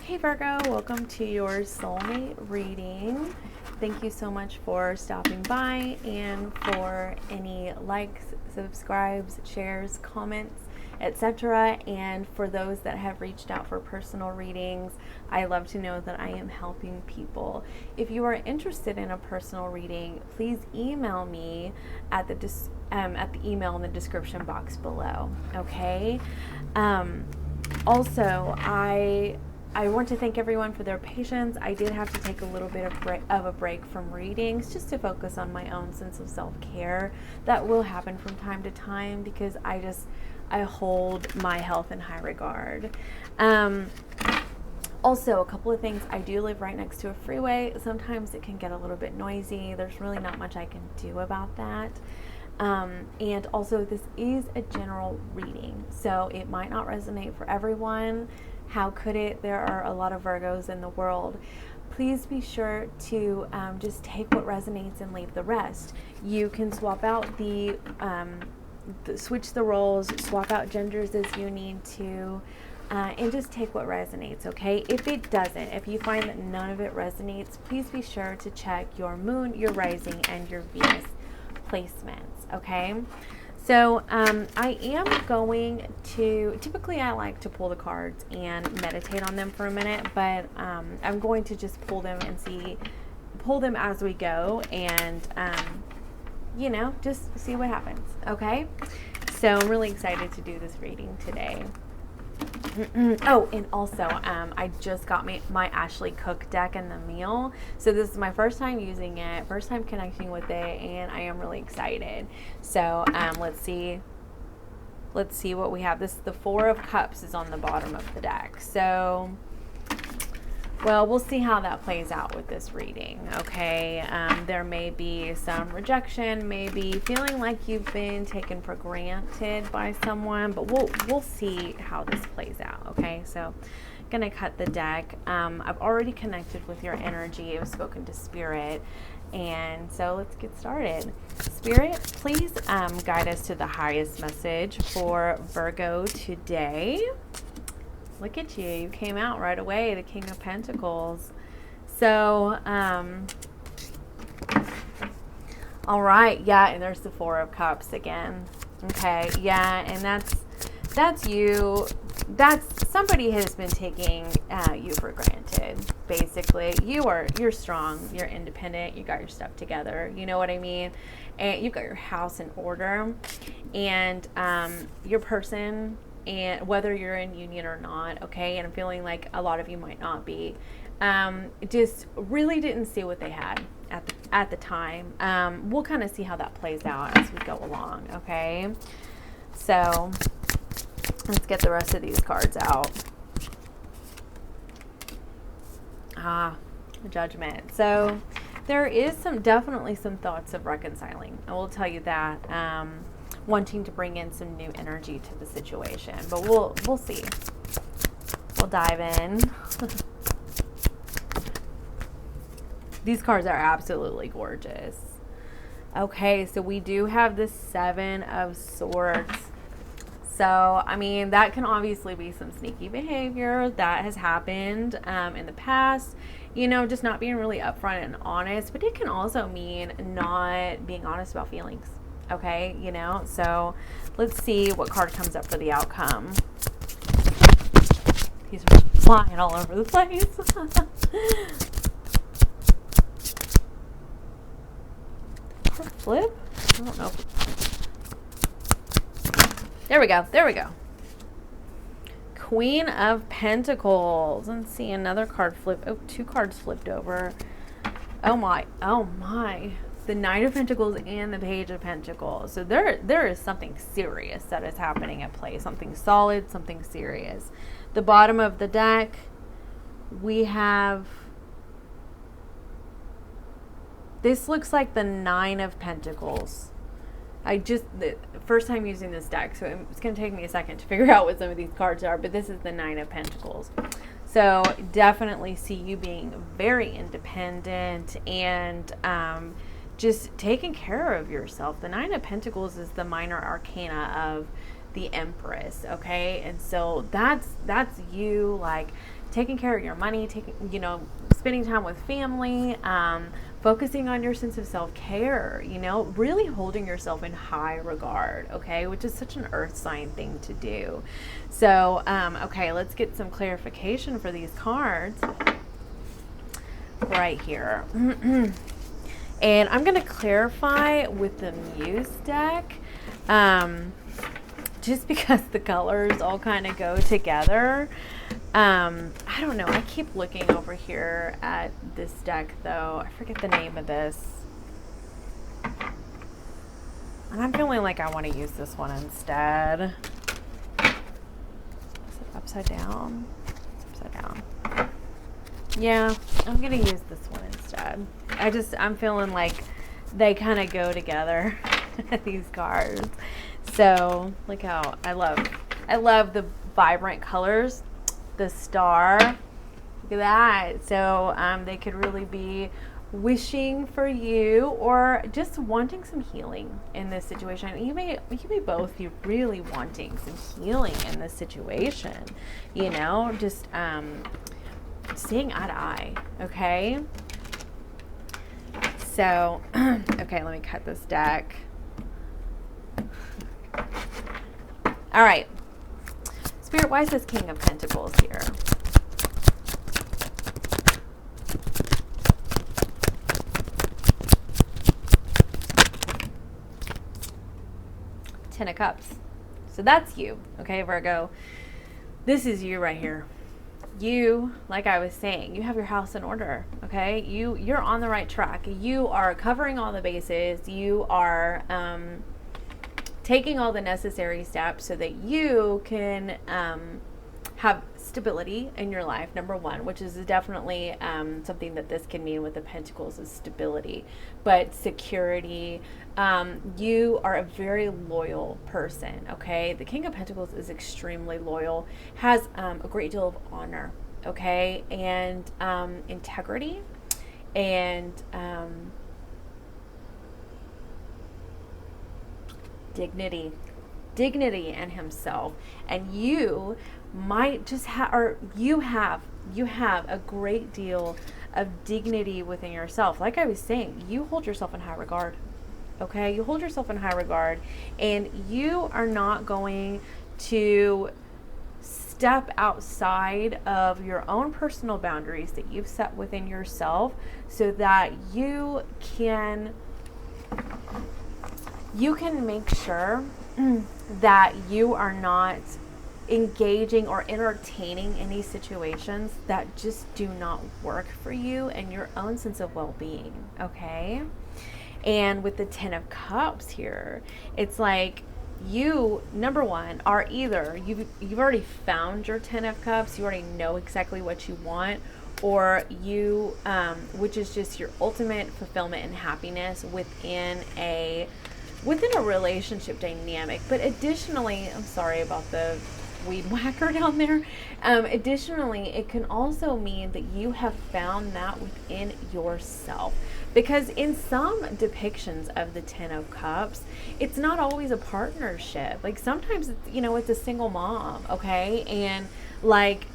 Hey Virgo, welcome to your soulmate reading. Thank you so much for stopping by and for any likes, subscribes, shares, comments, etc. And for those that have reached out for personal readings, I love to know that I am helping people. If you are interested in a personal reading, please email me at the email in the description box below. Okay. Also, I want to thank everyone for their patience. I did have to take a little bit of a break from readings just to focus on my own sense of self-care. That will happen from time to time because I hold my health in high regard. Also, a couple of things. I do live right next to a freeway. Sometimes it can get a little bit noisy. There's really not much I can do about that. And also, this is a general reading, so it might not resonate for everyone. How could it? There are a lot of Virgos in the world. Please be sure to just take what resonates and leave the rest. You can swap out switch the roles, swap out genders as you need to, and just take what resonates, okay? If it doesn't, if you find that none of it resonates, please be sure to check your moon, your rising, and your Venus placements, okay? So I am going to, typically I like to pull the cards and meditate on them for a minute, but I'm going to just pull them as we go and, just see what happens, okay? So I'm really excited to do this reading today. Oh, and also, I just got my Ashley Cook deck in the mail. So this is my first time using it, first time connecting with it, and I am really excited. So let's see what we have. The Four of Cups is on the bottom of the deck. So, well, we'll see how that plays out with this reading, okay? There may be some rejection, maybe feeling like you've been taken for granted by someone, but we'll see how this plays out, okay? So I'm going to cut the deck. I've already connected with your energy. I've spoken to Spirit, and so let's get started. Spirit, please guide us to the highest message for Virgo today. Look at you. You came out right away, the King of Pentacles. So, all right. Yeah, and there's the Four of Cups again. Okay. Yeah, and that's you. That's somebody has been taking you for granted, basically. You're strong. You're independent. You got your stuff together. You know what I mean? And you've got your house in order. And your person, and whether you're in union or not, okay, and I'm feeling like a lot of you might not be, just really didn't see what they had at the time. We'll kind of see how that plays out as we go along, okay? So let's get the rest of these cards out. Judgment. So there is definitely some thoughts of reconciling. I will tell you that. Wanting to bring in some new energy to the situation, but we'll see. We'll dive in. These cards are absolutely gorgeous. Okay, so we do have the Seven of Swords. So, I mean, that can obviously be some sneaky behavior that has happened in the past. Just not being really upfront and honest, but it can also mean not being honest about feelings. Okay, so let's see what card comes up for the outcome. He's flying all over the place. Card flip? I don't know. There we go. Queen of Pentacles. Let's see, another card flip. Oh, two cards flipped over. Oh my. The Knight of Pentacles and the Page of Pentacles. So there is something serious that is happening at play. Something solid, something serious. The bottom of the deck, we have... This looks like the Nine of Pentacles. The first time using this deck, so it's going to take me a second to figure out what some of these cards are, but this is the Nine of Pentacles. So definitely see you being very independent and just taking care of yourself. The Nine of Pentacles is the minor arcana of the Empress, okay? And so that's you, like, taking care of your money, spending time with family, focusing on your sense of self-care, really holding yourself in high regard, okay, which is such an earth sign thing to do. So, okay, let's get some clarification for these cards right here. And I'm going to clarify with the Muse deck, just because the colors all kind of go together. I don't know. I keep looking over here at this deck, though. I forget the name of this. And I'm feeling like I want to use this one instead. Is it upside down? Upside down. Yeah, I'm going to use this one instead. I'm feeling like they kind of go together, these cards. So, look how I love the vibrant colors. The star, look at that. So they could really be wishing for you or just wanting some healing in this situation. You may both be really wanting some healing in this situation, just seeing eye to eye. Okay, so okay, let me cut this deck. All right, Spirit, why is this King of Pentacles here? Ten of Cups. So that's you, okay, Virgo. This is you right here. You, like I was saying, you have your house in order, okay? You're on the right track. You are covering all the bases. You are taking all the necessary steps so that you can have stability in your life, number one, which is definitely something that this can mean with the Pentacles is stability, but security. You are a very loyal person, okay? The King of Pentacles is extremely loyal, has a great deal of honor, okay, and integrity, and dignity in himself. And you might just you have a great deal of dignity within yourself. Like I was saying, you hold yourself in high regard, okay? You hold yourself in high regard, and you are not going to step outside of your own personal boundaries that you've set within yourself so that you can make sure that you are not engaging or entertaining any situations that just do not work for you and your own sense of well-being, okay? And with the Ten of Cups here, it's like you, number one, are either you've already found your Ten of Cups, you already know exactly what you want, or you, which is just your ultimate fulfillment and happiness within a relationship dynamic. But additionally, I'm sorry about the weed whacker down there. Additionally, it can also mean that you have found that within yourself. Because in some depictions of the Ten of Cups, it's not always a partnership. Like sometimes, it's a single mom, okay? And like,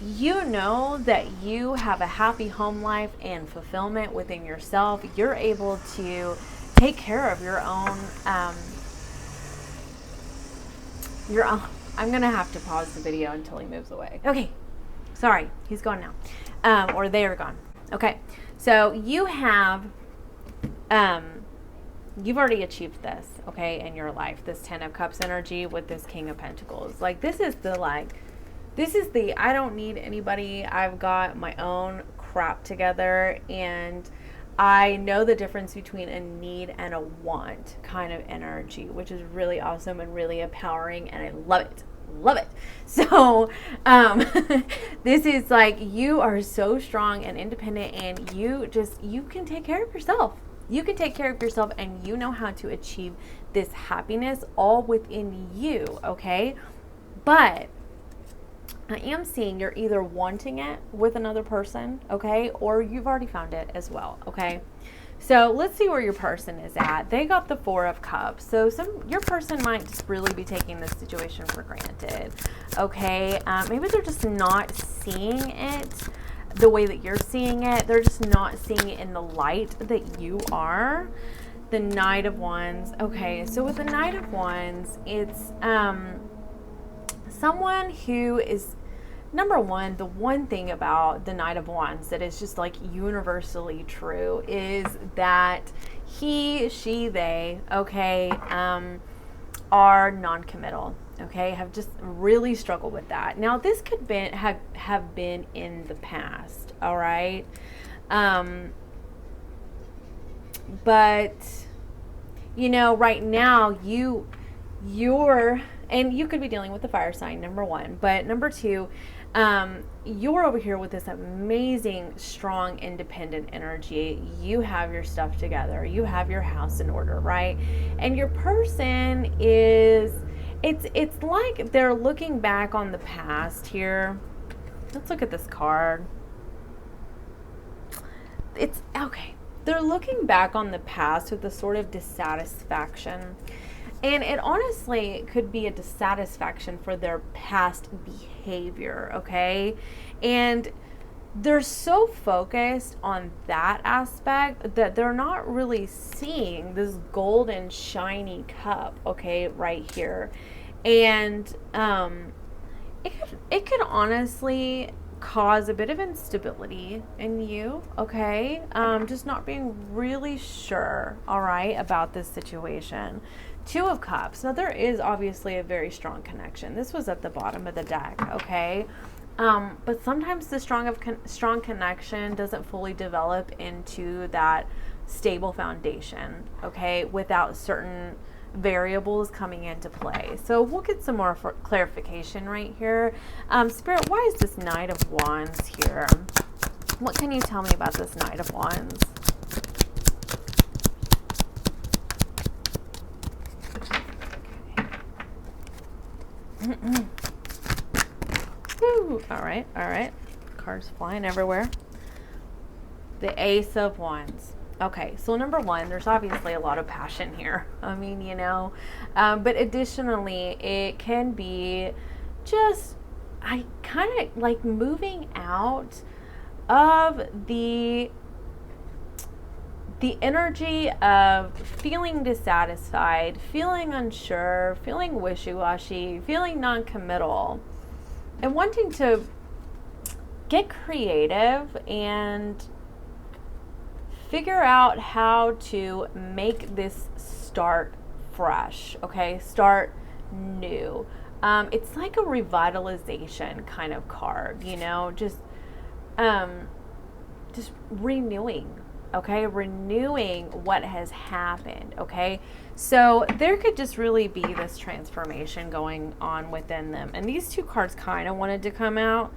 that you have a happy home life and fulfillment within yourself. You're able to take care of your own, I'm going to have to pause the video until he moves away. Okay. Sorry. He's gone now. Or they are gone. Okay. So you have, you've already achieved this, okay, in your life, this Ten of Cups energy with this King of Pentacles. Like, this is the I don't need anybody. I've got my own crap together, and I know the difference between a need and a want kind of energy, which is really awesome and really empowering, and I love it. Love it. So this is like, you are so strong and independent, and you can take care of yourself. You can take care of yourself, and you know how to achieve this happiness all within you, okay? But I am seeing you're either wanting it with another person, okay, or you've already found it as well, okay? So let's see where your person is at. They got the Four of Cups. So your person might just really be taking this situation for granted. Okay, maybe they're just not seeing it the way that you're seeing it. They're just not seeing it in the light that you are. The Knight of Wands. Okay, so with the Knight of Wands, it's someone who is, number one, the one thing about the Knight of Wands that is just like universally true is that he, she, they, okay, are non-committal, okay, have just really struggled with that. Now, this could have been in the past, all right? But, you know, right now, you're, and you could be dealing with the fire sign, number one. But number two, you're over here with this amazing, strong, independent energy. You have your stuff together. You have your house in order, right? And your person is, it's like they're looking back on the past here. Let's look at this card. It's, okay. They're looking back on the past with a sort of dissatisfaction. And it honestly could be a dissatisfaction for their past behavior, okay? And they're so focused on that aspect that they're not really seeing this golden shiny cup, okay, right here. And it could honestly cause a bit of instability in you, okay? Just not being really sure, all right, about this situation. Two of Cups. Now, there is obviously a very strong connection. This was at the bottom of the deck, okay? But sometimes the strong connection doesn't fully develop into that stable foundation, okay, without certain variables coming into play. So we'll get some more clarification right here. Spirit, why is this Knight of Wands here? What can you tell me about this Knight of Wands? Woo. All right. Cards flying everywhere. The Ace of Wands. Okay, so number one, there's obviously a lot of passion here. I mean, you know, but additionally, it can be just, I kind of like moving out of the energy of feeling dissatisfied, feeling unsure, feeling wishy-washy, feeling non-committal, and wanting to get creative and figure out how to make this start fresh, okay? Start new. It's like a revitalization kind of card, you know, just renewing, okay? Renewing what has happened, okay? So there could just really be this transformation going on within them. And these two cards kind of wanted to come out.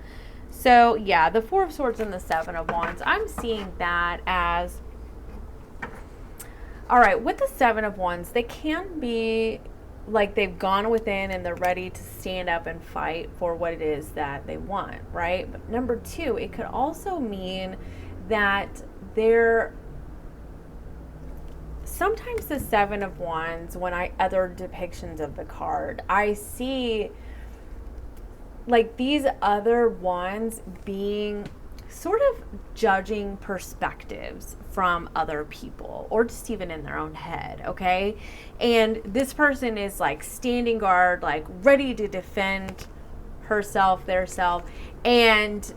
So yeah, the Four of Swords and the Seven of Wands, I'm seeing that as, all right, with the Seven of Wands, they can be like they've gone within and they're ready to stand up and fight for what it is that they want, right? But number two, it could also mean that they're, sometimes the Seven of Wands, when other depictions of the card, I see like these other wands being sort of judging perspectives from other people or just even in their own head, okay? And this person is like standing guard, like ready to defend herself, their self, and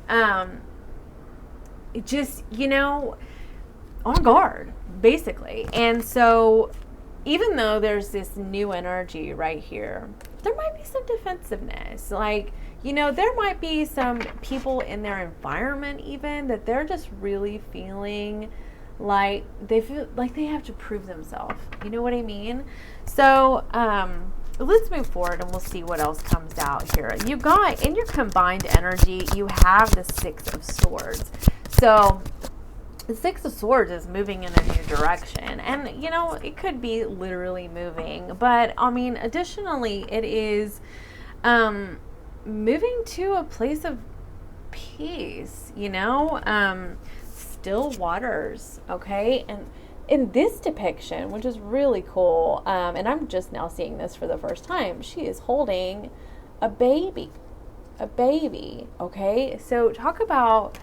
just, you know, on guard, basically. And so even though there's this new energy right here, there might be some defensiveness. Like, you know, there might be some people in their environment even that they're just really feeling like they feel like they have to prove themselves. You know what I mean? So let's move forward and we'll see what else comes out here. You got, in your combined energy, you have the Six of Swords. So the Six of Swords is moving in a new direction. And, you know, it could be literally moving. But, I mean, additionally, it is moving to a place of peace, you know, still waters, okay? And in this depiction, which is really cool, and I'm just now seeing this for the first time, she is holding a baby. A baby, okay? So talk about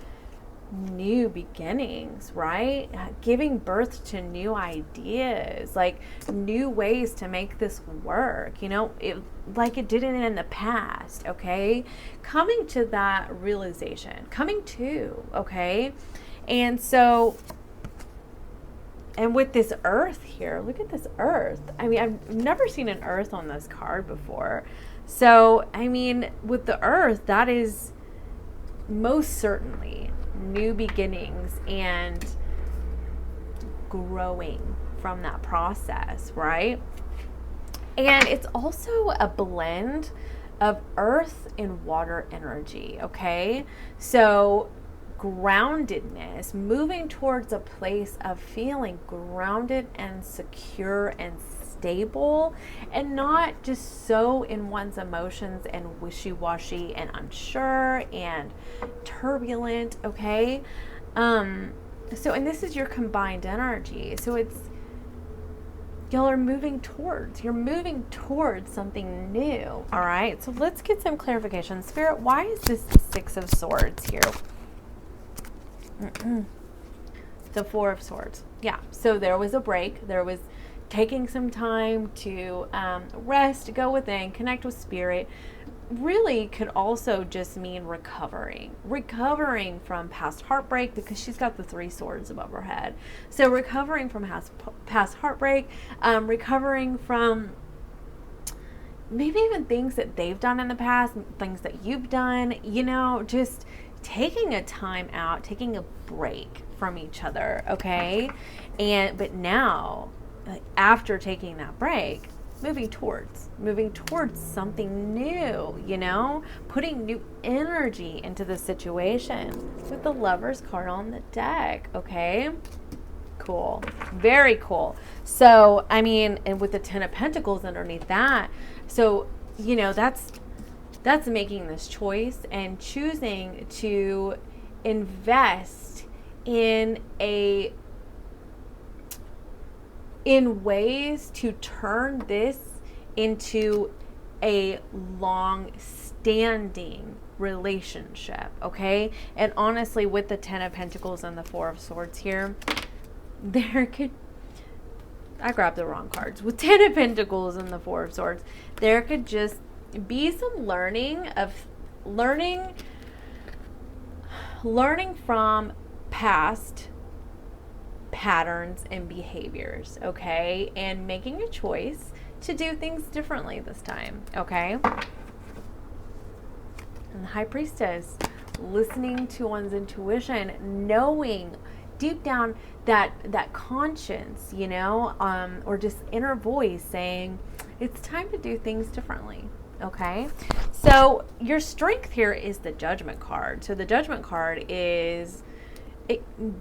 new beginnings, right? Giving birth to new ideas, like new ways to make this work, like it didn't in the past, okay? Coming to that realization, coming to, okay? And so, and with this earth here, look at this earth. I mean, I've never seen an earth on this card before. So, I mean, with the earth, that is most certainly new beginnings and growing from that process, right? And it's also a blend of earth and water energy, okay? So groundedness, moving towards a place of feeling grounded and secure and stable, and not just so in one's emotions and wishy-washy and unsure and turbulent, okay? So, and this is your combined energy. So you're moving towards something new, all right? So let's get some clarification. Spirit, why is this the Six of Swords here? The Four of Swords. Yeah, so there was a break. There was taking some time to rest, go within, connect with spirit. Really could also just mean recovering from past heartbreak, because she's got the Three Swords above her head. So recovering from past heartbreak, recovering from maybe even things that they've done in the past, things that you've done, just taking a time out, taking a break from each other, okay? But now, after taking that break, moving towards something new, putting new energy into the situation with the Lover's card on the deck, okay? Cool. Very cool. So, I mean, and with the Ten of Pentacles underneath that, so, that's making this choice and choosing to invest in ways to turn this into a long-standing relationship, okay? And honestly, with the Ten of Pentacles and the Four of Swords here, I grabbed the wrong cards. With Ten of Pentacles and the Four of Swords, there could just be some learning from past patterns and behaviors, okay? And making a choice to do things differently this time, okay? And the High Priestess, listening to one's intuition, knowing deep down that conscience, or just inner voice saying, it's time to do things differently. Okay, so your strength here is the Judgment card. So the Judgment card is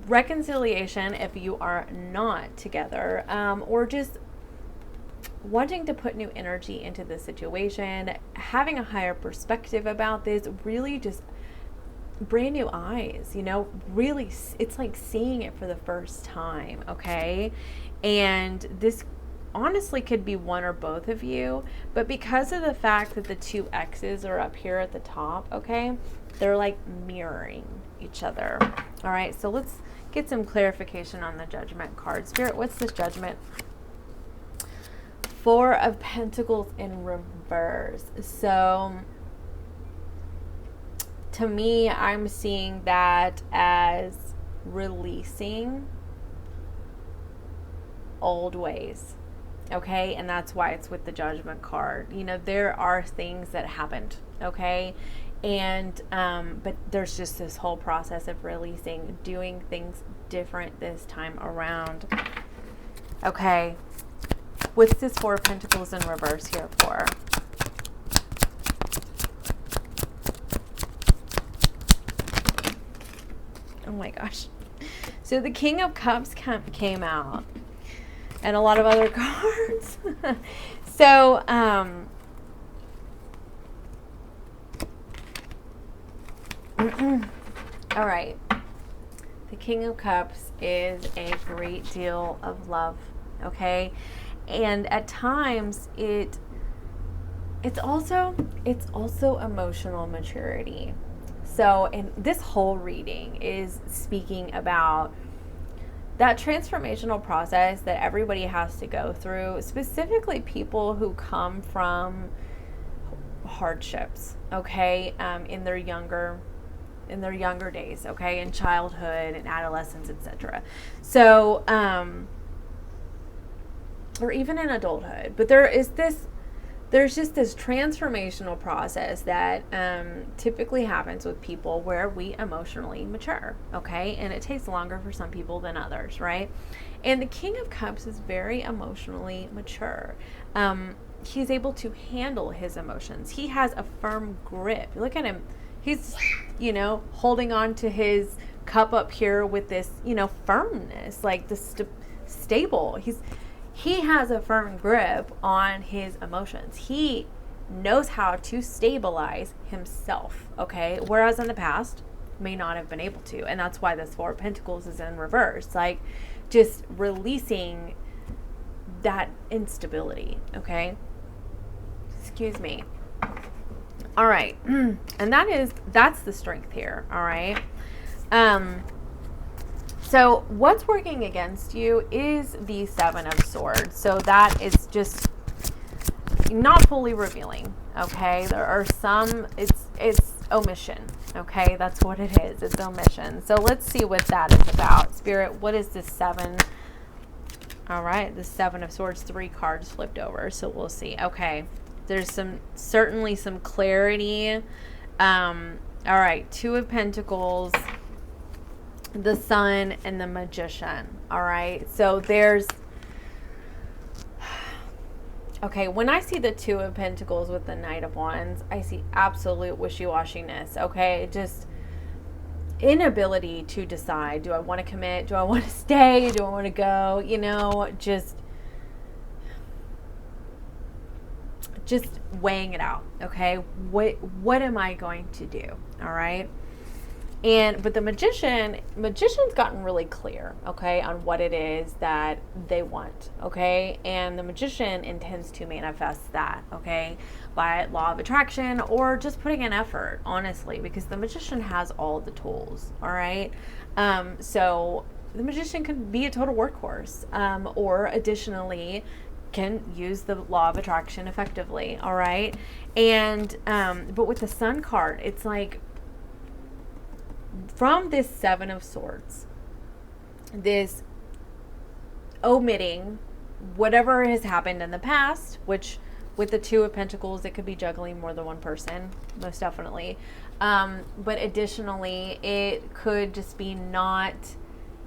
reconciliation if you are not together, or just wanting to put new energy into the situation, having a higher perspective about this, really just brand new eyes, really, it's like seeing it for the first time, okay? And this honestly could be one or both of you, but because of the fact that the two X's are up here at the top, okay, they're like mirroring each other. All right, so let's get some clarification on the Judgment card. Spirit, what's this Judgment? Four of Pentacles in reverse. So to me, I'm seeing that as releasing old ways. Okay, and that's why it's with the Judgment card. There are things that happened, okay? And, but there's just this whole process of releasing, doing things different this time around. Okay, what's this Four of Pentacles in reverse here for? Oh my gosh. So the King of Cups came out. And a lot of other cards. So, all right. The King of Cups is a great deal of love, okay? And at times it's also emotional maturity. So, and this whole reading is speaking about that transformational process that everybody has to go through, specifically people who come from hardships, okay, in their younger days, okay, in childhood and adolescence, etc. So, or even in adulthood. But there's just this transformational process that typically happens with people where we emotionally mature, okay? And it takes longer for some people than others, right? And the King of Cups is very emotionally mature. He's able to handle his emotions. He has a firm grip. Look at him. He's, holding on to his cup up here with this, firmness, like this stable. He has a firm grip on his emotions. He knows how to stabilize himself, okay? Whereas in the past, may not have been able to. And that's why this Four of Pentacles is in reverse. Like, just releasing that instability, okay? Excuse me. All right. And that's the strength here, all right? So what's working against you is the Seven of Swords. So that is just not fully revealing, okay? There are some, it's omission, okay? That's what it is. It's omission. So let's see what that is about. Spirit, what is this seven? All right, the Seven of Swords, 3 cards flipped over. So we'll see. Okay. There's certainly some clarity. All right, Two of Pentacles, the Sun, and the Magician. All right, so okay, when I see the Two of Pentacles with the Knight of Wands, I see absolute wishy-washiness, okay? Just inability to decide. Do I want to commit? Do I want to stay? Do I want to go? Just weighing it out, okay? What am I going to do? All right. But the magician's gotten really clear, okay, on what it is that they want, okay? And the magician intends to manifest that, okay, by law of attraction or just putting in effort, honestly, because the magician has all the tools, all right? So the magician can be a total workhorse, or additionally can use the law of attraction effectively, all right? And but with the Sun card, it's like, from this Seven of Swords, this omitting whatever has happened in the past, which with the Two of Pentacles, it could be juggling more than one person, most definitely. But additionally, it could just be not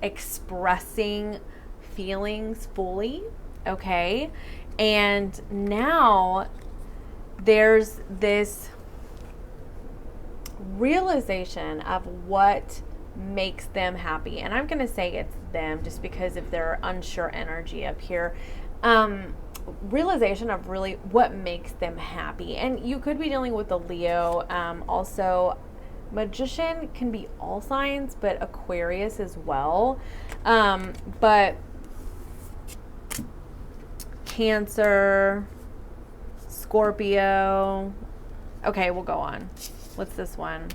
expressing feelings fully, okay? And now there's this realization of what makes them happy. And I'm going to say it's them just because of their unsure energy up here. Realization of really what makes them happy. And you could be dealing with a Leo. Also, Magician can be all signs, but Aquarius as well. But Cancer, Scorpio. Okay, we'll go on. What's this one?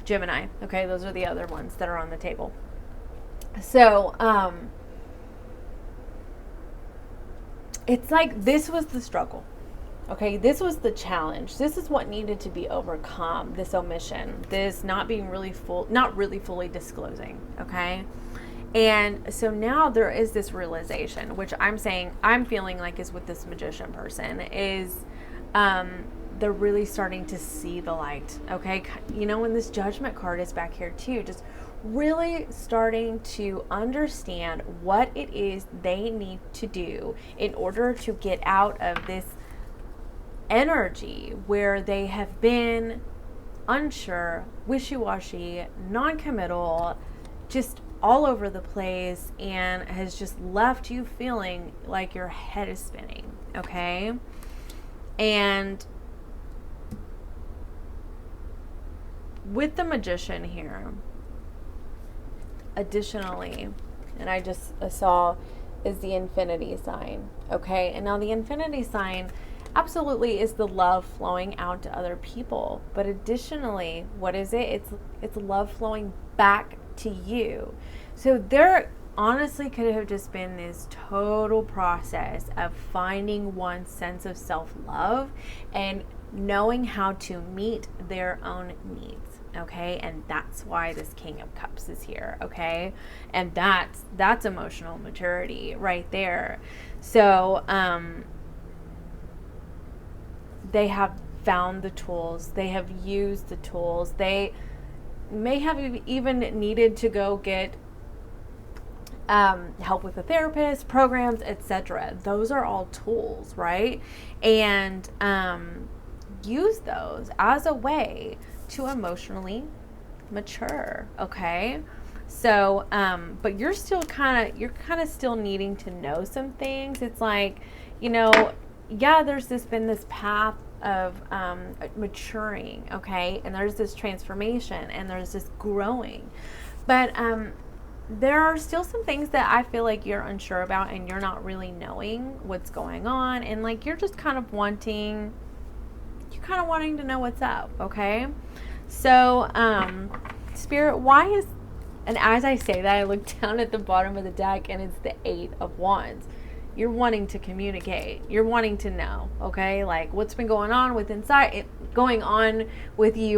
Gemini. Okay, those are the other ones that are on the table. So, it's like this was the struggle. Okay, this was the challenge. This is what needed to be overcome. This omission, this not being really not really fully disclosing. Okay. And so now there is this realization, which I'm feeling like is with this magician person, is they're really starting to see the light, okay? When this Judgment card is back here too, just really starting to understand what it is they need to do in order to get out of this energy where they have been unsure, wishy-washy, non-committal, just all over the place, and has just left you feeling like your head is spinning, okay? And with the Magician here, additionally, and I just saw, is the infinity sign. Okay, and now the infinity sign absolutely is the love flowing out to other people, but additionally, what is it? It's love flowing back to you. So there honestly could have just been this total process of finding one's sense of self-love and knowing how to meet their own needs. Okay, and that's why this King of Cups is here. Okay, and that's emotional maturity right there. So they have found the tools, they have used the tools, they may have even needed to go get help with a therapist, programs, etc. Those are all tools, right? And use those as a way to emotionally mature. Okay, so but you're kind of still needing to know some things. It's like, yeah, there's been this path of maturing, okay, and there's this transformation and there's this growing, but there are still some things that I feel like you're unsure about and you're not really knowing what's going on, and like you're kind of wanting to know what's up. Okay, so Spirit, why is, and as I say that, I look down at the bottom of the deck and it's the 8 of Wands. You're wanting to communicate. You're wanting to know, okay? Like what's been going on with you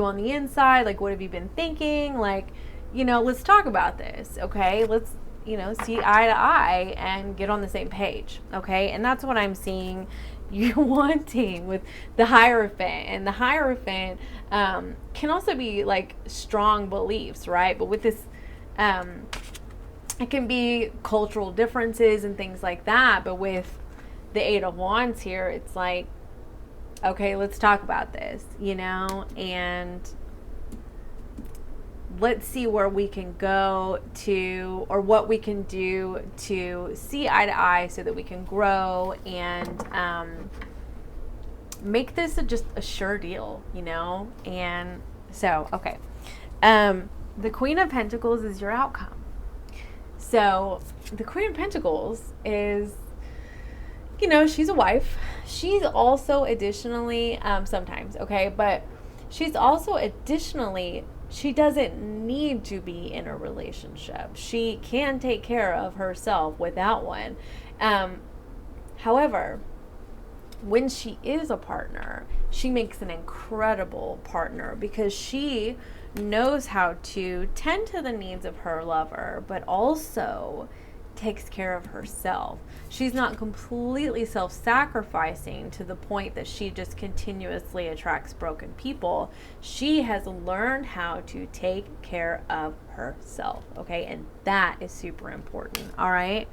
on the inside. Like what have you been thinking? Like, let's talk about this, okay? Let's, see eye to eye and get on the same page, okay? And that's what I'm seeing you're wanting with the Hierophant. And the Hierophant can also be like strong beliefs, right? But with this, it can be cultural differences and things like that. But with the 8 of Wands here, it's like, okay, let's talk about this, and let's see where we can go to, or what we can do to see eye to eye so that we can grow and make this just a sure deal, And so, okay. The Queen of Pentacles is your outcome. So the Queen of Pentacles is, she's a wife. She's also additionally, sometimes, okay, but she's also additionally, she doesn't need to be in a relationship. She can take care of herself without one. However, when she is a partner, she makes an incredible partner because she knows how to tend to the needs of her lover, but also takes care of herself. She's not completely self-sacrificing to the point that she just continuously attracts broken people. She has learned how to take care of herself, okay? And that is super important, all right?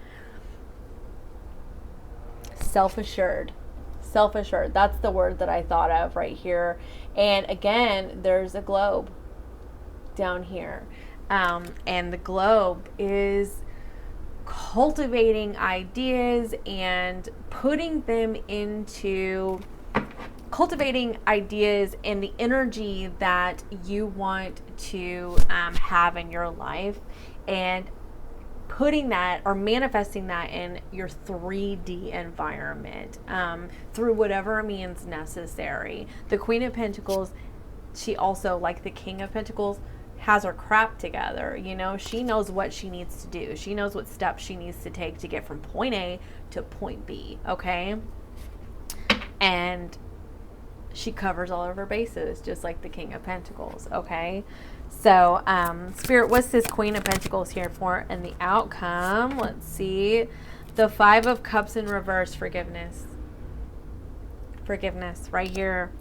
Self-assured. Self-assured. That's the word that I thought of right here. And again, there's a globe down here. And the globe is cultivating ideas and putting them into cultivating ideas and the energy that you want to have in your life, and putting that or manifesting that in your 3D environment through whatever means necessary. The Queen of Pentacles, she also, like the King of Pentacles, has her crap together. She knows what she needs to do. She knows what steps she needs to take to get from point A to point B, okay? And she covers all of her bases, just like the King of Pentacles, okay? So, Spirit, what's this Queen of Pentacles here for and the outcome? Let's see. The 5 of Cups in reverse, forgiveness. Forgiveness, right here.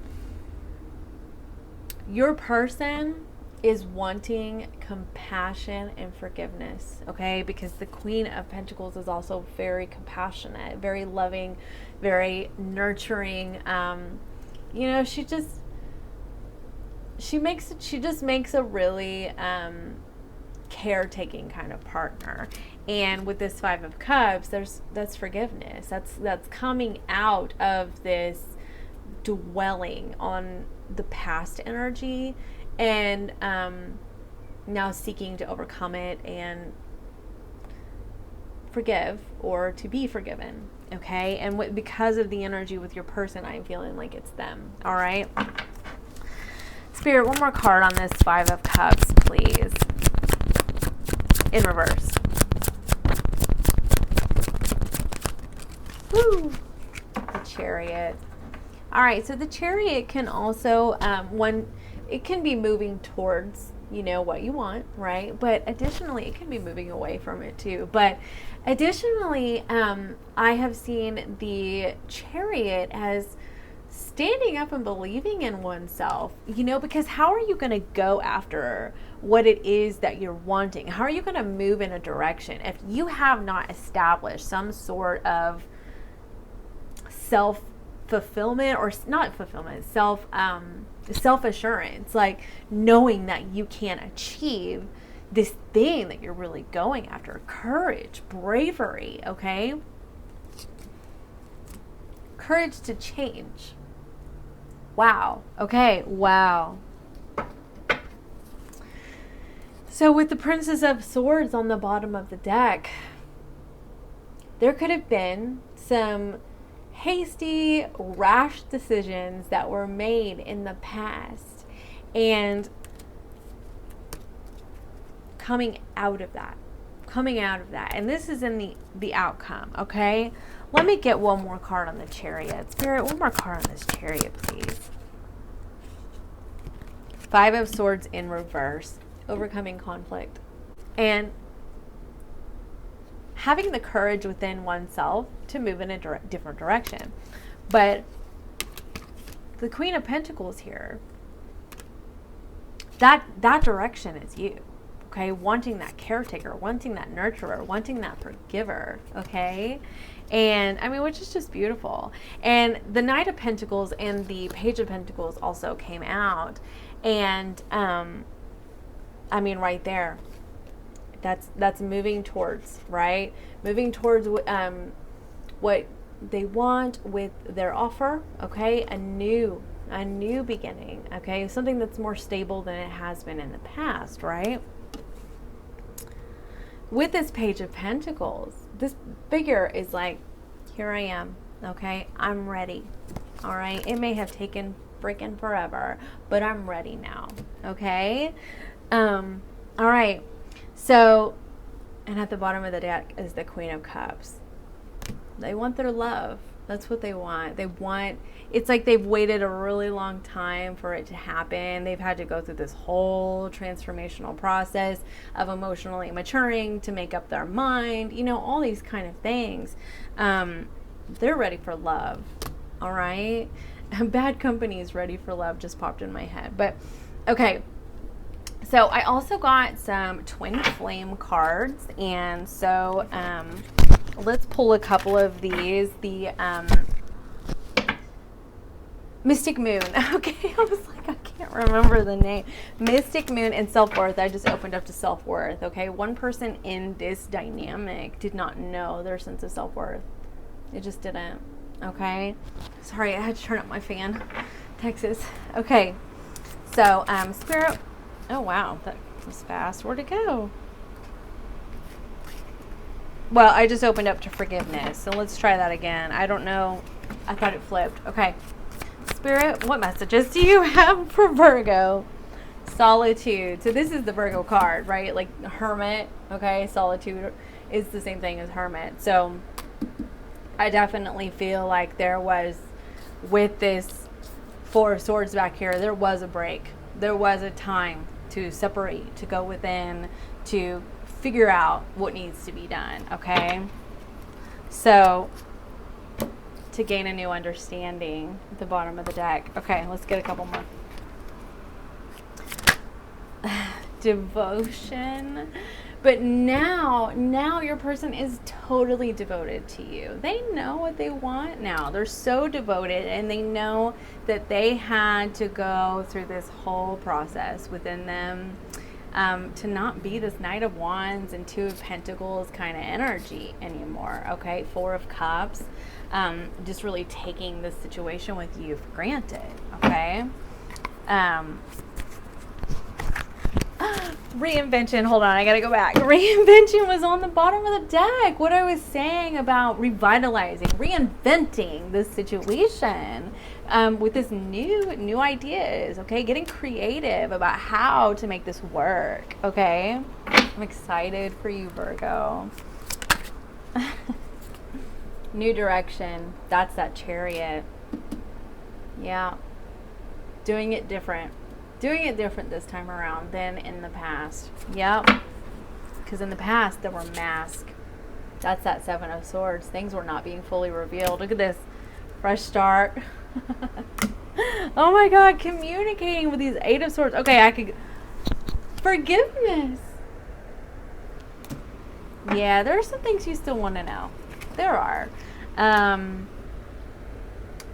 Your person is wanting compassion and forgiveness, okay? Because the Queen of Pentacles is also very compassionate, very loving, very nurturing. She just makes a really caretaking kind of partner. And with this 5 of Cups, that's forgiveness. That's coming out of this dwelling on the past energy and now seeking to overcome it and forgive or to be forgiven. Okay. And because of the energy with your person, I'm feeling like it's them. All right. Spirit, one more card on this Five of Cups, please. In reverse. Woo! The Chariot. All right, so the Chariot can also, it can be moving towards, what you want, right? But additionally, it can be moving away from it too. But additionally, I have seen the Chariot as standing up and believing in oneself, because how are you going to go after what it is that you're wanting? How are you going to move in a direction if you have not established some sort of self-fulfillment, or not fulfillment, self-assurance, like knowing that you can achieve this thing that you're really going after? Courage, bravery, okay? Courage to change. Wow. Okay. Wow. So with the Princess of Swords on the bottom of the deck, there could have been some hasty, rash decisions that were made in the past, and coming out of that. And this is in the outcome, okay? Let me get one more card on the Chariot. Spirit, one more card on this Chariot, please. Five of Swords in reverse. Overcoming conflict. And having the courage within oneself to move in a different direction. But the Queen of Pentacles here, that direction is you. Okay, wanting that caretaker, wanting that nurturer, wanting that forgiver, okay? And I mean, which is just beautiful. And the Knight of Pentacles and the Page of Pentacles also came out. And I mean, right there, that's moving towards, right? Moving towards what they want with their offer, okay? A new beginning, okay? Something that's more stable than it has been in the past, right? With this Page of Pentacles, this figure is like, here I am, okay? I'm ready, all right? It may have taken freaking forever, but I'm ready now, okay? All right. So, and at the bottom of the deck is the Queen of Cups. They want their love. That's what they want. It's like they've waited a really long time for it to happen. They've had to go through this whole transformational process of emotionally maturing to make up their mind, all these kind of things. They're ready for love. All right. Bad Company is ready for love just popped in my head. But okay. So I also got some Twin Flame cards, and so let's pull a couple of these. The Mystic Moon. Okay, I was like, I can't remember the name. Mystic Moon and Self-Worth. I just opened up to Self-Worth. Okay, one person in this dynamic did not know their sense of self-worth. It just didn't. Okay, sorry, I had to turn up my fan. Texas. Okay, so Spirit. Oh, wow. That was fast. Where'd it go? Well, I just opened up to forgiveness. So let's try that again. I don't know. I thought it flipped. Okay. Spirit, what messages do you have for Virgo? Solitude. So this is the Virgo card, right? Like Hermit. Okay. Solitude is the same thing as Hermit. So I definitely feel like there was, with this Four of Swords back here, there was a break. There was a time to separate, to go within, to figure out what needs to be done, okay? So, to gain a new understanding at the bottom of the deck. Okay, let's get a couple more. Devotion. But now your person is totally devoted to you. They know what they want now. They're so devoted, and they know that they had to go through this whole process within them to not be this Knight of Wands and Two of Pentacles kind of energy anymore, okay? Four of Cups, just really taking this situation with you for granted, okay? Reinvention. Hold on, I gotta go back. Reinvention was on the bottom of the deck. What I was saying about revitalizing, reinventing this situation with this new ideas. Okay, getting creative about how to make this work. Okay, I'm excited for you, Virgo. New direction. That's that Chariot. Yeah, doing it different. Doing it different this time around than in the past. Yep. Because in the past, there were masks. That's that Seven of Swords. Things were not being fully revealed. Look at this. Fresh start. Oh my God. Communicating with these Eight of Swords. Okay, I could... Forgiveness. Yeah, there are some things you still want to know. There are.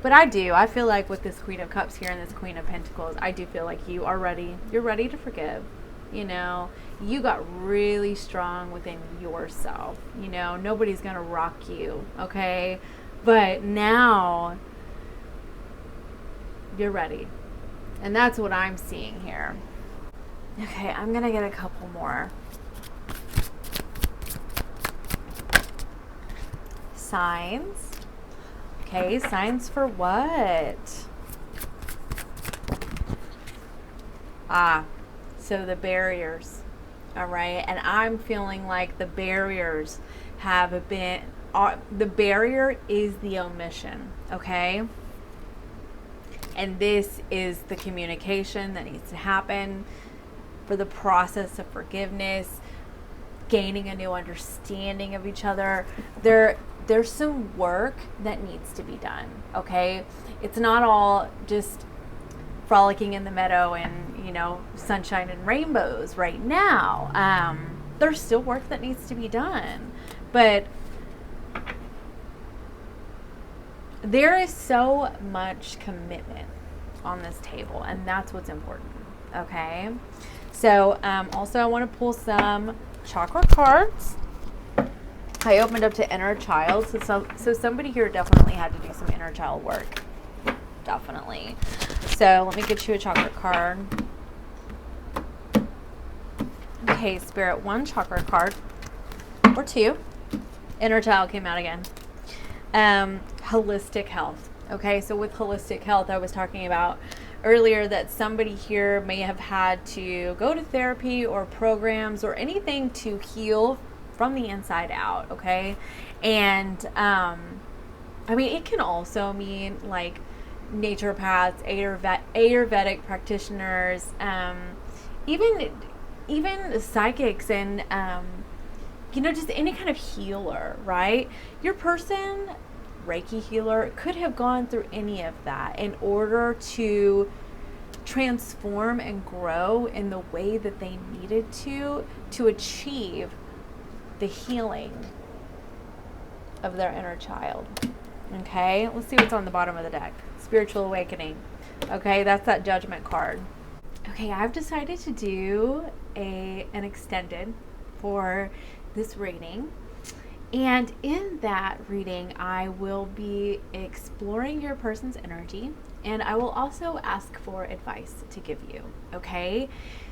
But I feel like with this Queen of Cups here and this Queen of Pentacles, I do feel like you're ready to forgive. You know, you got really strong within yourself. You know, nobody's going to rock you, okay? But now you're ready. And that's what I'm seeing here. Okay, I'm going to get a couple more. Signs. Okay, signs for what? So the barriers. All right, and I'm feeling like the barriers have been, the barrier is the omission, okay? And this is the communication that needs to happen for the process of forgiveness, gaining a new understanding of each other. There's some work that needs to be done, okay? It's not all just frolicking in the meadow and, you know, sunshine and rainbows right now. There's still work that needs to be done. But there is so much commitment on this table, and that's what's important, okay? So also I want to pull some chakra cards. I opened up to inner child, so somebody here definitely had to do some inner child work. Definitely. So let me get you a chakra card. Okay, Spirit, one chakra card or two. Inner child came out again. Holistic health. Okay, so with holistic health, I was talking about earlier that somebody here may have had to go to therapy or programs or anything to heal from the inside out, okay? And I mean, it can also mean like naturopaths, Ayurvedic practitioners, even psychics, and you know, just any kind of healer, right? Your person, Reiki healer, could have gone through any of that in order to transform and grow in the way that they needed to achieve the healing of their inner child. Okay, let's see what's on the bottom of the deck. Spiritual awakening. Okay, that's that Judgment card. Okay, I've decided to do an extended for this reading. And in that reading, I will be exploring your person's energy, and I will also ask for advice to give you, okay?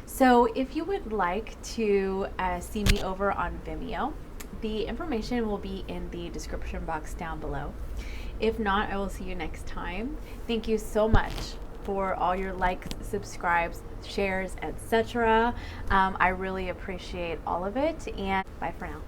So if you would like to see me over on Vimeo, the information will be in the description box down below. If not, I will see you next time. Thank you so much for all your likes, subscribes, shares, etc. I really appreciate all of it, and bye for now.